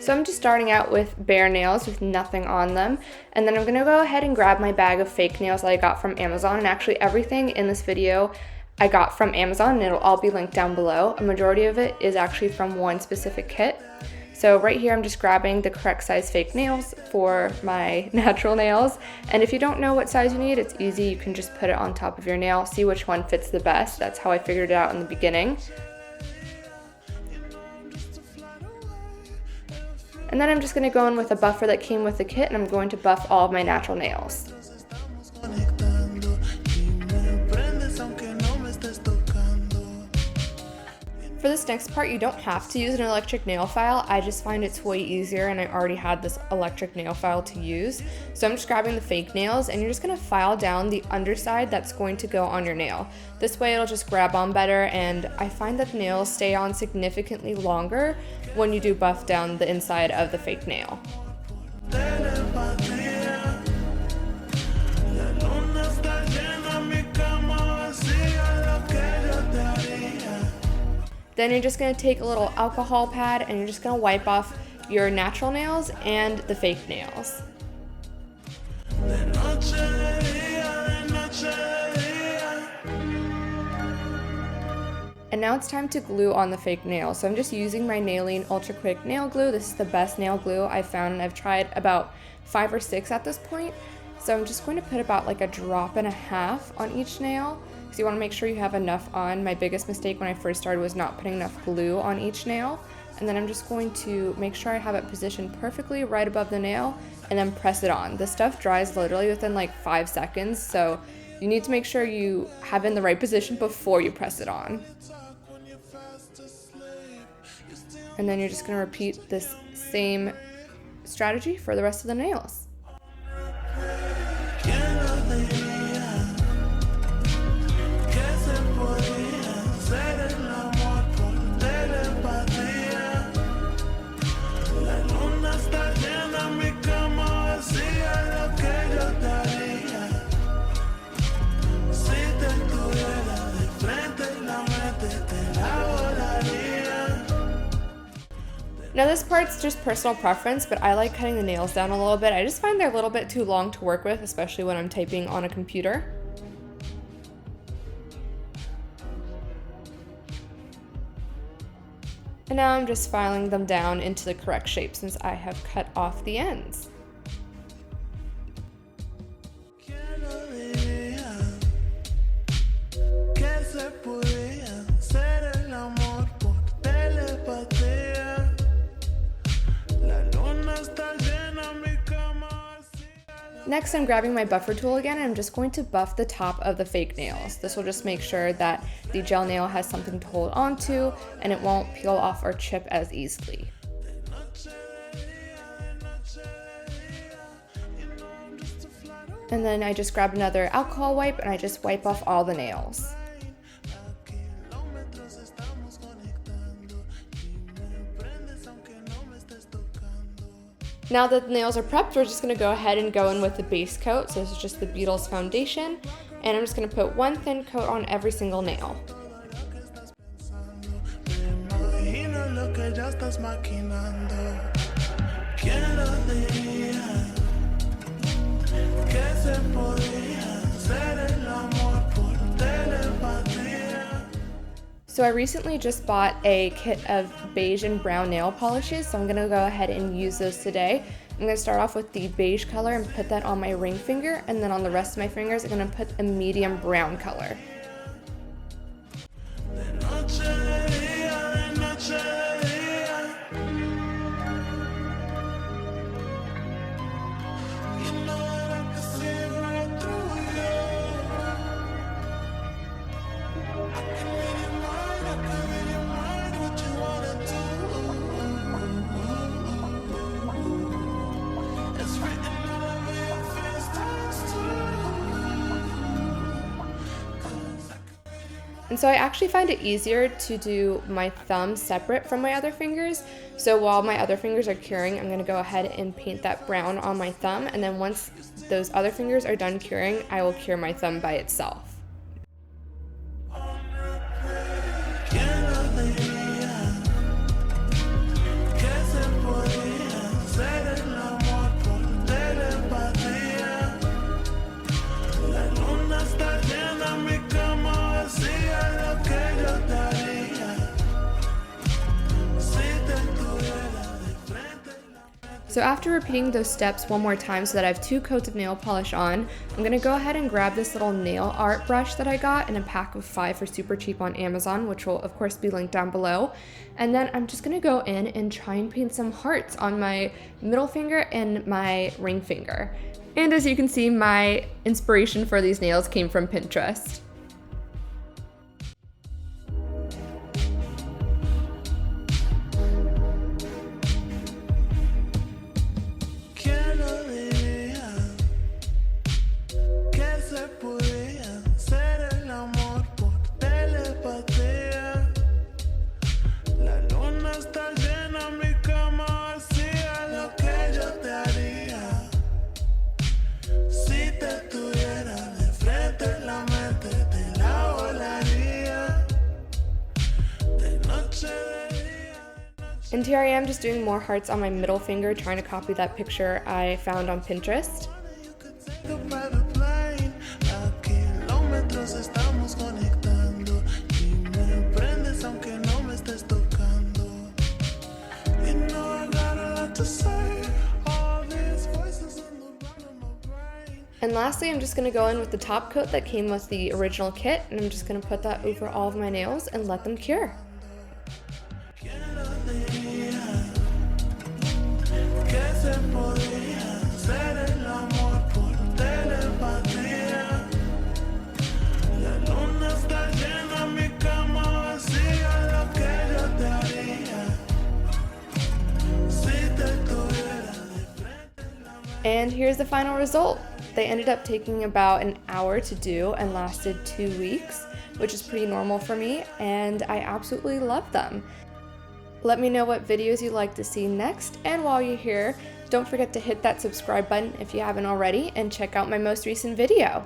So I'm just starting out with bare nails with nothing on them, and then I'm gonna go ahead and grab my bag of fake nails that I got from Amazon. And actually everything in this video I got from Amazon, and it'll all be linked down below. A majority of it is actually from one specific kit. So right here I'm just grabbing the correct size fake nails for my natural nails, and if you don't know what size you need, it's easy. You can just put it on top of your nail, see which one fits the best. That's how I figured it out in the beginning. And then I'm just going to go in with a buffer that came with the kit, and I'm going to buff all of my natural nails. For this next part, you don't have to use an electric nail file. I just find it's way easier, and I already had this electric nail file to use. So I'm just grabbing the fake nails, and you're just gonna file down the underside that's going to go on your nail. This way it'll just grab on better, and I find that the nails stay on significantly longer when you do buff down the inside of the fake nail. Then you're just going to take a little alcohol pad and you're just going to wipe off your natural nails and the fake nails. And now it's time to glue on the fake nails. So I'm just using my Nailing Ultra Quick Nail Glue. This is the best nail glue I've found, and I've tried about 5 or 6 at this point. So I'm just going to put about like a drop and a half on each nail. So you want to make sure you have enough on. My biggest mistake when I first started was not putting enough glue on each nail. And then I'm just going to make sure I have it positioned perfectly right above the nail and then press it on. This stuff dries literally within like 5 seconds, so you need to make sure you have it in the right position before you press it on. And then you're just going to repeat this same strategy for the rest of the nails. Now this part's just personal preference, but I like cutting the nails down a little bit. I just find they're a little bit too long to work with, especially when I'm typing on a computer. And now I'm just filing them down into the correct shape since I have cut off the ends. Next, I'm grabbing my buffer tool again, and I'm just going to buff the top of the fake nails. This will just make sure that the gel nail has something to hold on to and it won't peel off or chip as easily. And then I just grab another alcohol wipe and I just wipe off all the nails. Now that the nails are prepped, we're just going to go ahead and go in with the base coat. So this is just the Beatles foundation, and I'm just going to put one thin coat on every single nail. So I recently just bought a kit of beige and brown nail polishes, so I'm going to go ahead and use those today. I'm going to start off with the beige color and put that on my ring finger, and then on the rest of my fingers I'm going to put a medium brown color. And so I actually find it easier to do my thumb separate from my other fingers. So while my other fingers are curing, I'm gonna go ahead and paint that brown on my thumb. And then once those other fingers are done curing, I will cure my thumb by itself. So after repeating those steps one more time so that I have 2 coats of nail polish on, I'm gonna go ahead and grab this little nail art brush that I got in a pack of 5 for super cheap on Amazon, which will of course be linked down below. And then I'm just gonna go in and try and paint some hearts on my middle finger and my ring finger. And as you can see, my inspiration for these nails came from Pinterest. And here I am just doing more hearts on my middle finger, trying to copy that picture I found on Pinterest. And lastly, I'm just going to go in with the top coat that came with the original kit, and I'm just going to put that over all of my nails and let them cure. And here's the final result. They ended up taking about an hour to do and lasted 2 weeks, which is pretty normal for me, and I absolutely love them. Let me know what videos you'd like to see next, and while you're here, don't forget to hit that subscribe button if you haven't already, and check out my most recent video.